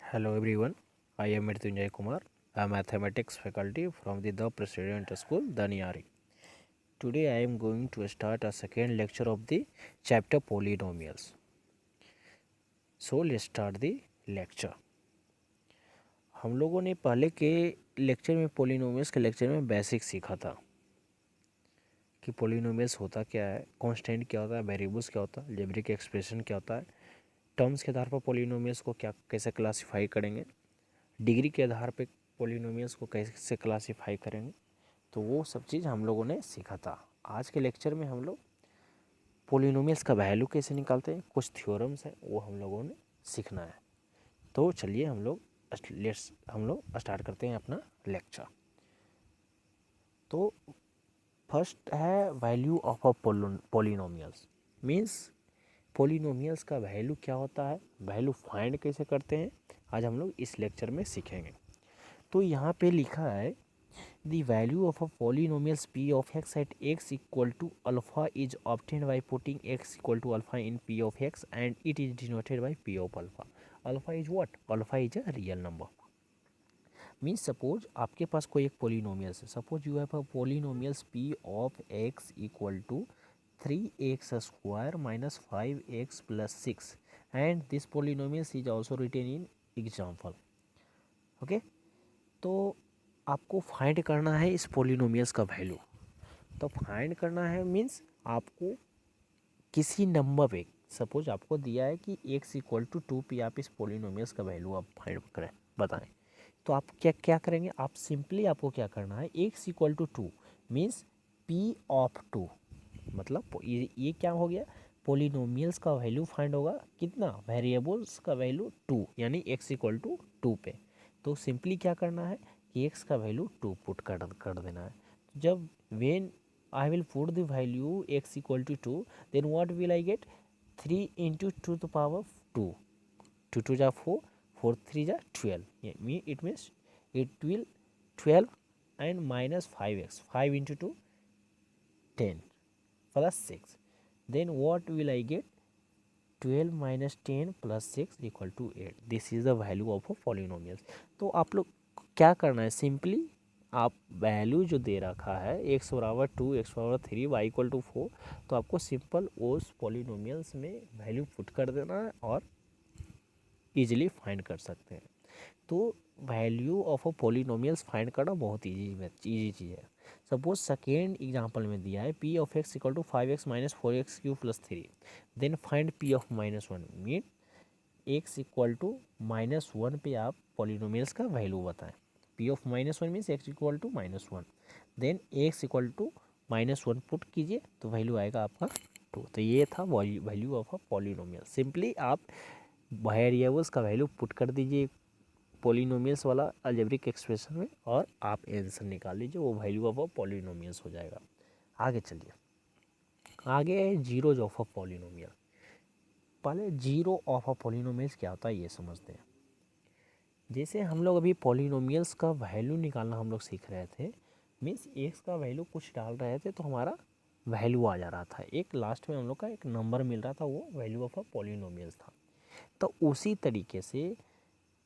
Hello everyone, I am Mrityunjay Kumar, a mathematics faculty from the President School, Daniari. Today I am going to start a second lecture of the chapter polynomials. So let's start the lecture. हम लोगों ने पहले के lecture में polynomials के lecture में basic सीखा था कि पोलिनोमियल्स होता क्या है, कांस्टेंट क्या होता है, वेरिएबल्स क्या होता है, अलजेब्रिक एक्सप्रेशन क्या होता है, टर्म्स के आधार पर पोलिनोमियल्स को क्या कैसे क्लासीफाई करेंगे, डिग्री के आधार पर पोलिनोमियल्स को कैसे क्लासीफाई करेंगे। तो वो सब चीज़ हम लोगों ने सीखा था। आज के लेक्चर में हम लोग पोलिनोमियल्स का वैल्यू कैसे निकालते हैं, कुछ थ्योरम्स हैं वो हम लोगों ने सीखना है। तो चलिए हम लोग स्टार्ट करते हैं अपना लेक्चर। तो फर्स्ट है value of a polynomials. Means polynomials का वैल्यू क्या होता है, वैल्यू फाइंड कैसे करते हैं, आज हम लोग इस लेक्चर में सीखेंगे। तो यहाँ पे लिखा है the value of a polynomials p of x at x equal to alpha is obtained by putting x equal to alpha in p of x and it is denoted by p of alpha. Alpha is what? Alpha is a real number. Means suppose आपके पास कोई एक polynomials है. Suppose you have a polynomials p of x equal to 3x square minus 5x plus 6 and this polynomials is also written in example. Okay? तो आपको find करना है इस polynomials का वैल्यू। तो फाइंड करना है मीन्स आपको किसी नंबर पे, सपोज आपको दिया है कि x इक्वल टू 2 पे आप इस पोलिनोमियल्स का वैल्यू आप फाइंड करें, बताएं। तो आप क्या क्या करेंगे, आप सिंपली आपको क्या करना है, x equal to 2 means p of 2, मतलब ये क्या हो गया, पोलिनोमियल्स का वैल्यू फाइंड होगा कितना, वेरिएबल्स का वैल्यू 2 यानी x इक्वल टू 2 पे। तो सिंपली क्या करना है कि x का वैल्यू 2 पुट कर देना है। जब when I will put the value x equal to 2, then what will I get? 3 into 2 to the power 2. 2 2 ja 4, 4 3 ja 12. It means it will 12 and minus 5x. 5 into 2, 10 plus 6. Then what will I get? 12 minus 10 plus 6 equal to 8. This is the value of a polynomial. तो आप लोग क्या करना है, simply आप value जो दे रखा है x बराबर 2, x बराबर 3, y इक्वल टू 4, तो आपको सिंपल उस पॉलिनोमियल्स में वैल्यू पुट कर देना है और इजीली फाइंड कर सकते हैं। तो value of a polynomials find करना बहुत इजी चीज़ है। सपोज सेकेंड एग्जांपल में दिया है p of x equal to 5x minus 4x cube plus 3, then find p of -1 mean x equal to -1 पे आप पॉलिनोमियल्स का वैल्यू बताएं। p of -1 means x equal to -1, then x equal to -1 put कीजिए तो value आएगा आपका 2। तो ये था value of a polynomial. Simply आप वेरिएबल्स का वैल्यू पुट कर दीजिए पॉलिनोमियल्स वाला अलजेब्रिक एक्सप्रेशन में और आप आंसर निकाल लीजिए, वो वैल्यू ऑफ अ पॉलिनोमियल्स हो जाएगा। आगे चलिए, आगे है जीरोज ऑफ अ पॉलिनोमियल। पहले जीरो ऑफ अ पॉलिनोमियल्स क्या होता है ये समझते हैं। जैसे हम लोग अभी पॉलिनोमियल्स का वैल्यू निकालना हम लोग सीख रहे थे, मीन्स एक्स का वैल्यू कुछ डाल रहे थे तो हमारा वैल्यू आ जा रहा था, एक लास्ट में हम लोग का एक नंबर मिल रहा था, वो वैल्यू ऑफ अ पॉलिनोमियल्स था। तो उसी तरीके से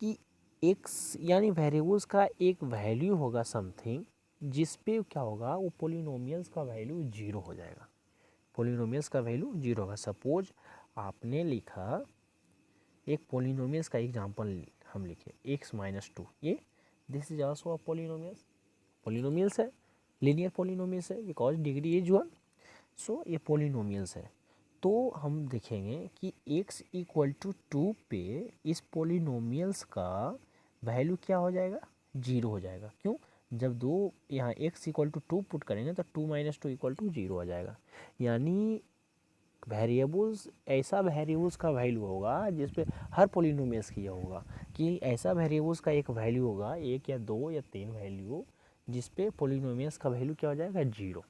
कि एक्स यानी वेरिएबल्स का एक वैल्यू होगा समथिंग, जिस पे क्या होगा, वो पॉलिनोमियल्स का वैल्यू जीरो हो जाएगा। पॉलिनोमियल्स का वैल्यू जीरो होगा। सपोज आपने लिखा एक पॉलिनोमियल्स का एग्जांपल हम लिखे x माइनस 2, ये this is also a polynomials है, लीनियर पॉलिनोमियल्स है बिकॉज डिग्री इज 1। सो ये पॉलिनोमियल्स है। तो हम देखेंगे कि x इक्वल टू 2 पे इस पॉलिनोमियल्स का वैल्यू क्या हो जाएगा, जीरो हो जाएगा। क्यों, जब दो यहाँ x इक्वल टू 2 पुट करेंगे तो 2 माइनस 2 इक्वल टू 0 हो जाएगा। यानी वेरिएबल्स ऐसा वेरिएबल्स का वैल्यू होगा जिस पे हर पॉलिनोमियल्स की होगा कि ऐसा वेरिएबल्स का एक वैल्यू होगा, एक या दो या तीन वैल्यू, जिस पे पॉलिनोमियल्स का वैल्यू क्या हो जाएगा, जीरो।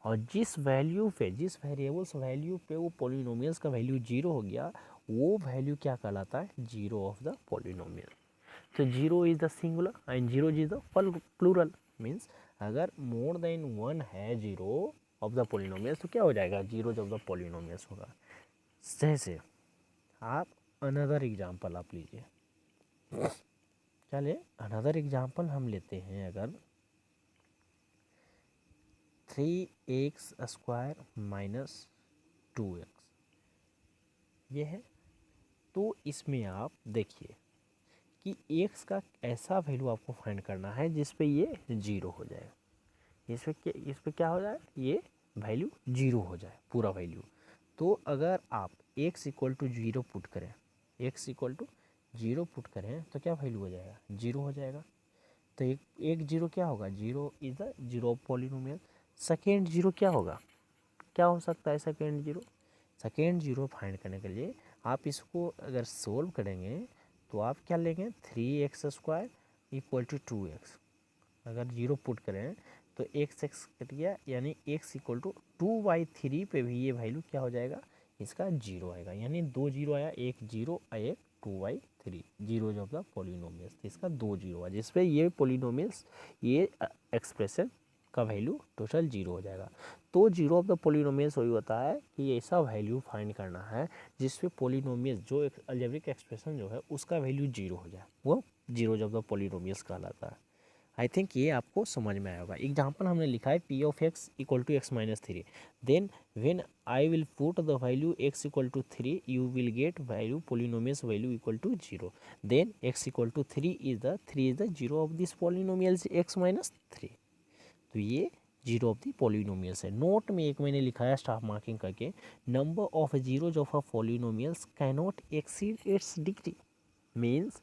और जिस वैल्यू पे, जिस वेरिएबल्स वैल्यू पे वो पॉलिनोमियल्स का वैल्यू जीरो हो गया, वो वैल्यू क्या कहलाता है, जीरो ऑफ द पॉलिनोमियल। तो zero is the singular and zero is the plural. Means अगर मोर देन 1 है जीरो ऑफ द पॉलिनोमियल्स तो क्या हो जाएगा, जीरो ऑफ द पॉलिनोमियल्स होगा। जैसे आप अनदर एग्जांपल आप लीजिए, चलिए अनदर एग्जांपल हम लेते हैं। अगर 3x² माइनस 2x ये है, तो इसमें आप देखिए कि x का ऐसा वैल्यू आपको फाइंड करना है जिस पे ये 0 हो जाए। इस पे क्या हो जाए, ये वैल्यू 0 हो जाए, पूरा वैल्यू। तो अगर आप x इक्वल टू 0 पुट करें, x इक्वल टू 0 पुट करें तो क्या वैल्यू हो जाएगा, 0 हो जाएगा। तो एक जीरो क्या होगा, 0 is the zero of polynomial. Second zero क्या होगा, क्या हो सकता है second zero. Second zero find करने के लिए आप इसको अगर सोल्व करेंगे तो आप क्या लेंगे, 3x² इक्वल टू 2x। अगर जीरो पुट करें तो x कट गया, यानी x इक्वल टू 2/3 पे भी ये वैल्यू क्या हो जाएगा, इसका 0 आएगा। यानी 2 जीरो आया, एक जीरो और एक 2/3 जीरो जो ऑफ पॉलिनोमियल्स, इसका 2 जीरो आया, जिसपे ये पॉलिनोमियल्स ये एक्सप्रेशन का वैल्यू टोटल 0 हो जाएगा। तो जीरो ऑफ द पॉलिनोमियल्स वही होता है कि ऐसा वैल्यू फाइंड करना है जिसपे पॉलिनोमियल्स जो एक अलजेब्रिक एक्सप्रेशन जो है उसका वैल्यू 0 हो जाए, वो जीरो ऑफ द पॉलिनोमियल्स कहलाता है। आई थिंक ये आपको समझ में आया होगा। एग्जाम्पल हमने लिखा है p of x equal to x minus 3, then when I will put the value x equal to 3 you will get value polynomials value equal to 0, then x equal to 3 is the zero of this polynomials x minus 3। तो ये zero of the polynomials है। Note में एक मैंने लिखा है star marking करके, number of zeros of a polynomials cannot exceed it's degree. Means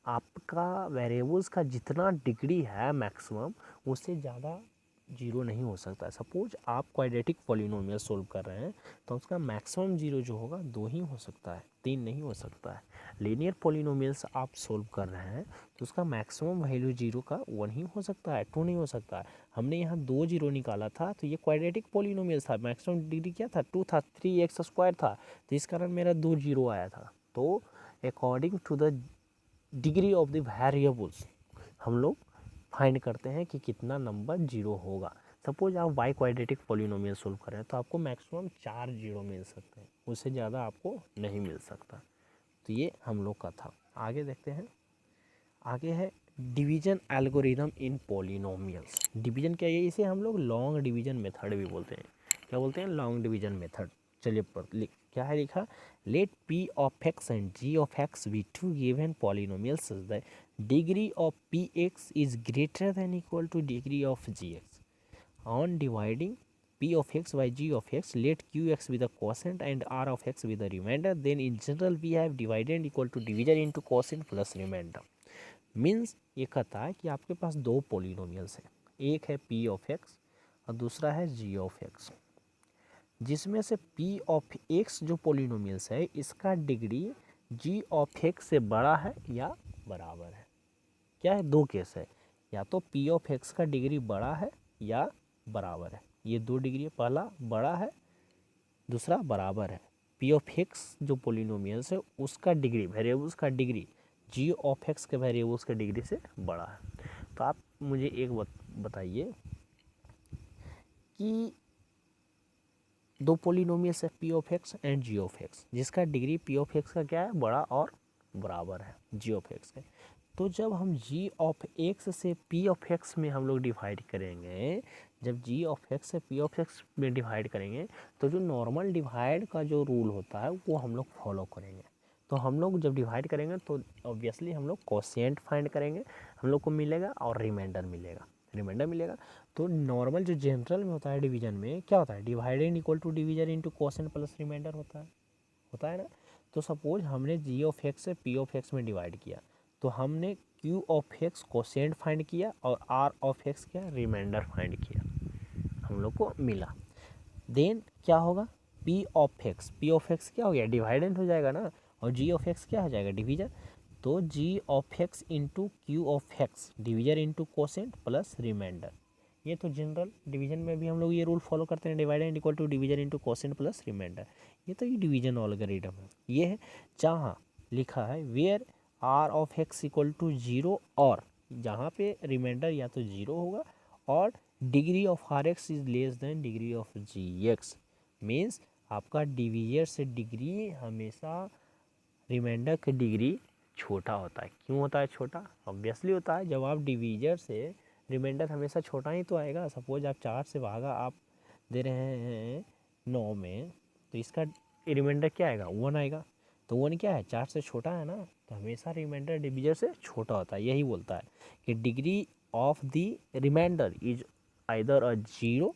आपका वेरिएबल्स का जितना डिग्री है मैक्सिमम, उससे ज़्यादा जीरो नहीं हो सकता। सपोज आप क्वाड्रेटिक पॉलिनोमियल सोल्व कर रहे हैं तो उसका मैक्सिमम जीरो जो होगा 2 ही हो सकता है, 3 नहीं हो सकता है। लीनियर पॉलिनोमियल्स आप सोल्व कर रहे हैं तो उसका मैक्सिमम वैल्यू जीरो का 1 ही हो सकता है, 2 नहीं हो सकता है। हमने यहाँ 2 जीरो निकाला था तो ये क्वाड्रेटिक पॉलिनोमियल्स था, मैक्सिमम डिग्री क्या था, 2 था, 3x² था, तो इस कारण मेरा 2 जीरो आया था। तो according to the degree of the variables हम लोग फाइंड करते हैं कि कितना नंबर जीरो होगा। सपोज आप वाई क्वाड्रेटिक पॉलिनोमियल सोल्व कर रहे हैं तो आपको मैक्सिमम 4 जीरो मिल सकते हैं, उससे ज़्यादा आपको नहीं मिल सकता। तो ये हम लोग का था। आगे देखते हैं। आगे है डिवीजन एल्गोरिदम इन पॉलिनोमियल्स। डिवीजन क्या है, इसे हम लोग लॉन्ग डिवीजन मेथड भी बोलते हैं। क्या बोलते हैं, लॉन्ग डिवीजन मेथड। चलिए क्या है लिखा, let p of x and g of x be two given polynomials such that degree of px is greater than equal to degree of gx। On dividing p of x by g of x, let qx be the quotient and r of x be the remainder, then in general we have dividend equal to division into quotient plus remainder। Means ये कहता है कि आपके पास दो polynomials हैं, एक है p of x और दूसरा है g ऑफ x, जिसमें से p ऑफ x जो पॉलिनोमियल्स है इसका डिग्री g ऑफ x से बड़ा है या बराबर है। क्या है, दो केस है, या तो p ऑफ x का डिग्री बड़ा है या बराबर है। ये दो डिग्री, पहला बड़ा है, दूसरा बराबर है। p ऑफ x जो पॉलिनोमियल्स है उसका डिग्री, वेरिएबल्स का डिग्री g ऑफ x के वेरिएबल्स के डिग्री से बड़ा है। तो आप मुझे एक बताइए कि दो पॉलिनोमियल्स है p of x and g of x, जिसका डिग्री p ऑफ x का क्या है, बड़ा और बराबर है g ऑफ x के। तो जब हम g ऑफ x से p ऑफ x में हम लोग डिवाइड करेंगे, जब g ऑफ x से p ऑफ x में डिवाइड करेंगे तो जो नॉर्मल डिवाइड का जो रूल होता है वो हम लोग फॉलो करेंगे। तो हम लोग जब डिवाइड करेंगे तो ऑब्वियसली हम लोग कोशिएंट फाइंड करेंगे, हम लोग को मिलेगा और रिमाइंडर मिलेगा। तो नॉर्मल जो जनरल में होता है डिवीजन में क्या होता है, divided equal to division into quotient plus remainder होता है ना। तो सपोज हमने g ऑफ x से p ऑफ x में डिवाइड किया तो हमने q of x quotient find किया और r ऑफ x क्या, रिमाइंडर फाइंड किया, हम लोग को मिला। देन क्या होगा, p ऑफ x क्या हो गया, डिवाइडेंट हो जाएगा ना, और g ऑफ x क्या हो जाएगा, डिवीजन। तो g of x into q of x, division into quotient plus remainder. ये तो जनरल डिवीजन में भी हम लोग ये रूल फॉलो करते हैं, dividend equal to division into quotient plus remainder. ये तो ये डिवीजन अलगोरिथम है। ये है जहाँ लिखा है where r of x equal to 0, और जहाँ पे रिमाइंडर या तो 0 होगा और degree of r x is less than degree of g x. Means आपका डिवीजर से डिग्री हमेशा रिमाइंडर की डिग्री छोटा होता है। क्यों होता है छोटा? ऑब्वियसली होता है, जब आप डिवीजर से रिमाइंडर हमेशा छोटा ही तो आएगा। सपोज आप 4 से भागा आप दे रहे हैं 9 में, तो इसका रिमाइंडर क्या आएगा? 1 आएगा। तो 1 क्या है? 4 से छोटा है ना, तो हमेशा रिमाइंडर डिवीजर से छोटा होता है। यही बोलता है कि degree of the remainder is either a zero,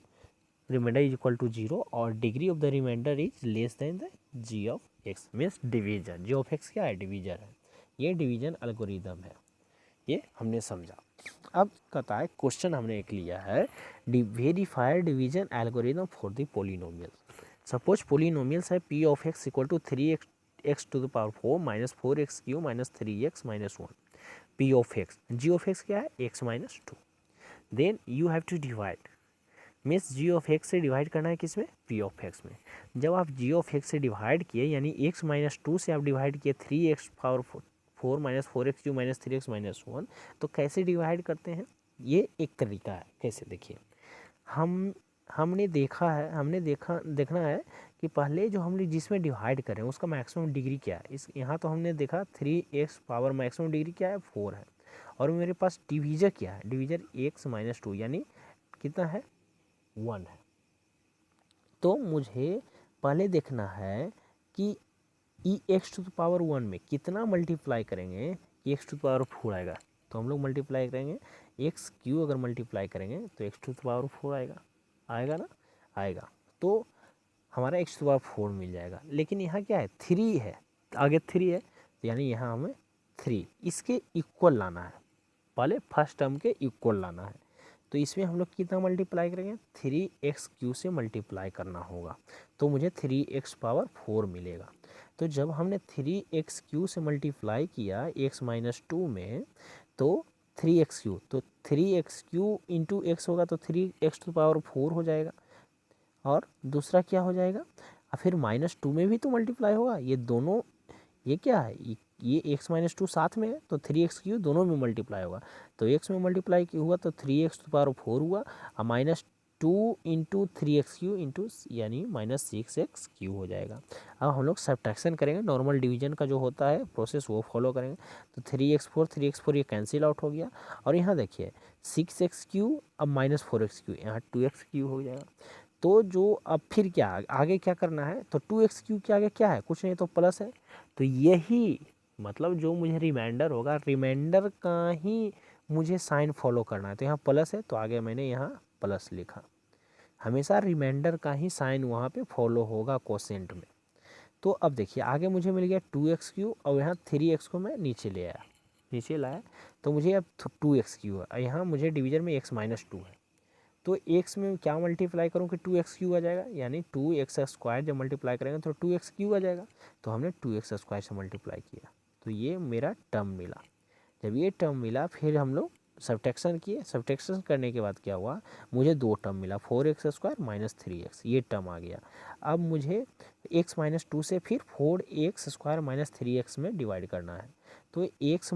remainder is equal to zero, और degree of the remainder is less than the g of x, means division. G of x क्या है? डिवीजन है। ये डिवीजन एल्गोरिदम है, ये हमने समझा। अब कहता है क्वेश्चन हमने एक लिया है, verify division algorithm for the polynomial. Suppose polynomials है p of x equal to 3x to the power 4 minus 4x cube minus 3x minus 1, p of x. G of x क्या है? x minus 2। Then you have to divide, means g of x से divide करना है किस में? P of x में। जब आप जी ऑफ एक्स से डिवाइड किए, यानी x माइनस 2 से आप डिवाइड किए 3x power 4 minus 4x cube minus 3x minus 1, तो कैसे डिवाइड करते हैं? ये एक तरीका है। कैसे? देखिए, हमने देखना है कि पहले जो हमने जिसमें डिवाइड करें उसका मैक्सिमम डिग्री क्या है। इस यहाँ तो हमने देखा 3x पावर मैक्सिमम डिग्री क्या है? 4 है। और मेरे पास डिवीजर क्या है? डिवीजर x माइनस 2 यानी कितना है? 1 है। तो मुझे पहले देखना है कि ई एक्स टू द पावर 1 में कितना मल्टीप्लाई करेंगे कि एक्स टू द पावर 4 आएगा। तो हम लोग मल्टीप्लाई करेंगे एक्स क्यू, अगर मल्टीप्लाई करेंगे तो एक्स टू द पावर 4 आएगा। आएगा ना? आएगा। तो हमारा एक्स टू द पावर 4 मिल जाएगा। लेकिन यहाँ क्या है? 3 है, आगे 3 है, तो यानी यहाँ हमें 3 इसके इक्वल लाना है। पहले फर्स्ट टर्म के इक्वल लाना है। तो इसमें हम लोग कितना मल्टीप्लाई करेंगे? 3x क्यू से मल्टीप्लाई करना होगा, तो मुझे 3x पावर 4 मिलेगा। तो जब हमने 3x क्यू से मल्टीप्लाई किया x माइनस 2 में, तो 3x क्यू, तो 3x क्यू इंटू एक्स होगा, तो 3x टू पावर 4 हो जाएगा। और दूसरा क्या हो जाएगा? फिर माइनस 2 में भी तो मल्टीप्लाई होगा। ये दोनों, ये क्या है? ये x माइनस 2 साथ में है, तो 3x क्यू दोनों में मल्टीप्लाई होगा। तो x में मल्टीप्लाई हुआ तो 3x टू पावर 4 हुआ, और minus 2 into 3x Q into यानी माइनस 6x क्यू हो जाएगा। अब हम लोग सब्ट्रैक्शन करेंगे, नॉर्मल डिवीजन का जो होता है प्रोसेस वो फॉलो करेंगे। तो 3x4 ये कैंसिल आउट हो गया। और यहाँ देखिए 6x क्यू, अब माइनस 4x क्यू, यहाँ 2x क्यू हो जाएगा। तो जो अब फिर क्या आगे क्या करना है? तो 2x क्यू के आगे क्या है? कुछ नहीं, तो प्लस है। तो यही मतलब जो मुझे रिमाइंडर होगा, रिमाइंडर का ही मुझे साइन फॉलो करना है। तो यहाँ प्लस है, तो आगे मैंने यहाँ प्लस लिखा। हमेशा रिमाइंडर का ही साइन वहाँ पे फॉलो होगा कोसेंट में। तो अब देखिए आगे मुझे मिल गया 2x क्यू, और यहाँ 3x को मैं नीचे ले आया, नीचे लाया, तो मुझे अब 2x क्यू है। यहाँ मुझे डिवीजन में x माइनस 2 है, तो x में क्या मल्टीप्लाई करूँ कि 2x क्यू आ जाएगा, यानी 2x स्क्वायर जब मल्टीप्लाई करेंगे तो 2x क्यू आ जाएगा। तो हमने 2x स्क्वायर से मल्टीप्लाई किया, तो ये मेरा टर्म मिला। जब ये टर्म मिला, फिर हम लोग सब्ट्रैक्शन किए। सब्ट्रैक्शन करने के बाद क्या हुआ? मुझे 2 टर्म मिला, 4x स्क्वायर माइनस 3x, ये टर्म आ गया। अब मुझे x माइनस 2 से फिर 4x स्क्वायर माइनस 3x में डिवाइड करना है। तो x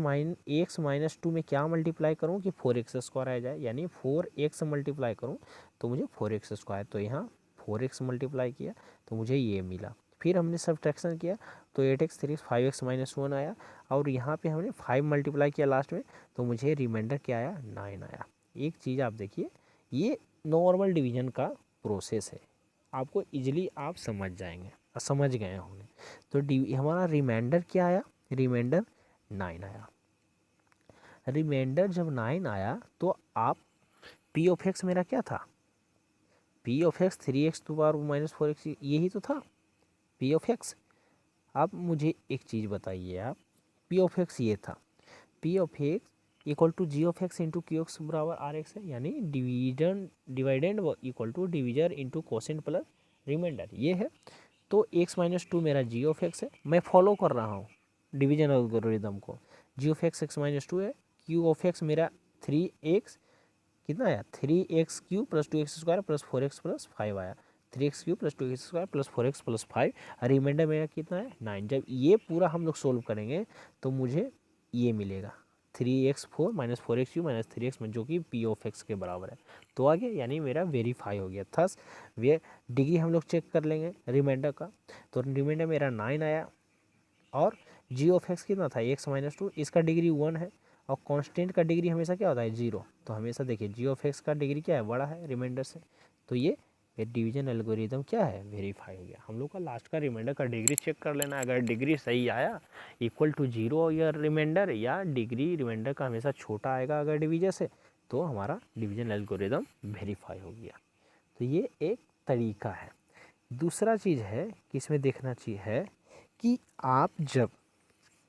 माइनस 2 में क्या मल्टीप्लाई करूँ कि 4x स्क्वायर आ जाए, यानी 4x मल्टीप्लाई करूँ तो मुझे 4x स्क्वायर, तो यहाँ 4x मल्टीप्लाई किया तो मुझे ये मिला। फिर हमने सब्ट्रैक्शन किया, तो 8x 3x 5x माइनस 1 आया, और यहाँ पे हमने 5 मल्टीप्लाई किया लास्ट में, तो मुझे रिमाइंडर क्या आया? 9 आया। एक चीज़ आप देखिए, ये नॉर्मल डिवीजन का प्रोसेस है, आपको इजीली आप समझ जाएंगे और समझ गए होंगे। तो हमारा रिमाइंडर क्या आया? रिमाइंडर 9 आया। रिमाइंडर जब 9 आया तो आप पी ऑफ एक्स मेरा क्या था? P of x 3x to power minus 4x, यही तो था पी ऑफ एक्स। अब मुझे एक चीज़ बताइए आप, पी ऑफ एक्स ये था, p of x equal to g of x into q x बराबर आर एक्स है, यानी dividend equal to divisor into quotient plus remainder, ये है। तो x माइनस 2 मेरा जी ऑफ एक्स है, मैं फॉलो कर रहा हूँ डिवीजन एल्गोरिथम को। जी ऑफ एक्स x माइनस 2 है, क्यू ऑफ एक्स मेरा 3x, कितना आया? 3x cube plus 2x square plus 4x plus 5 आया। 3x cube plus 2x square plus 4x plus 5, remainder मेरा कितना है? 9। जब ये पूरा हम लोग सोल्व करेंगे तो मुझे ये मिलेगा 3x4 minus 4x cube minus 3x में, जो कि पी ऑफ एक्स के बराबर है। तो आगे यानी मेरा वेरीफाई हो गया। थस वे डिग्री हम लोग चेक कर लेंगे रिमाइंडर का, तो रिमाइंडर मेरा 9 आया, और जी ऑफ एक्स कितना था एक्स माइनस टू, इसका डिग्री 1 है और कांस्टेंट का डिग्री हमेशा क्या होता है 0। तो हमेशा देखिए जी ऑफ एक्स का डिग्री क्या है बड़ा है रिमाइंडर से, तो ये डिवीजन एल्गोरिदम क्या है वेरीफाई हो गया। हम लोग का लास्ट का रिमाइंडर का डिग्री चेक कर लेना, अगर डिग्री सही आया इक्वल टू 0 या रिमाइंडर, या डिग्री रिमाइंडर का हमेशा छोटा आएगा अगर डिवीजन से, तो हमारा डिवीजन एल्गोरिदम वेरीफाई हो गया। तो ये एक तरीका है। दूसरा चीज़ है कि इसमें देखना चाहिए है कि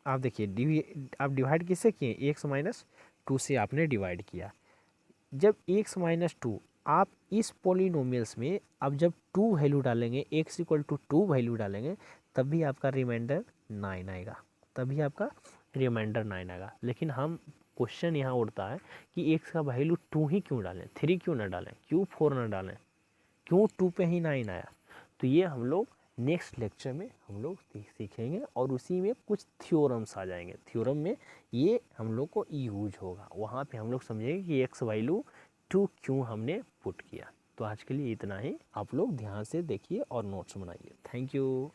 आप देखिए आप डिवाइड किससे किए, एक्स माइनस टू से आपने डिवाइड किया। जब एक्स माइनस टू आप इस पॉलिनोमियल्स में अब जब 2 वैल्यू डालेंगे, एक्स इक्वल टू 2 वैल्यू डालेंगे, तब भी आपका रिमाइंडर 9 आएगा, तभी आपका रिमाइंडर 9 आएगा। लेकिन हम क्वेश्चन यहाँ उठता है कि एक्स का वैल्यू 2 ही क्यों डालें, 3 क्यों ना डालें, क्यों 4 ना डालें, क्यों 2 पे ही 9 आया। तो ये हम लोग नेक्स्ट लेक्चर में हम लोग सीखेंगे और उसी में कुछ थ्योरम्स आ जाएंगे। थ्योरम में ये हम लोग को यूज होगा, वहाँ पे हम लोग समझेंगे कि एक्स वैल्यू 2 क्यों हमने पुट किया। तो आज के लिए इतना ही, आप लोग ध्यान से देखिए और नोट्स बनाइए। Thank you.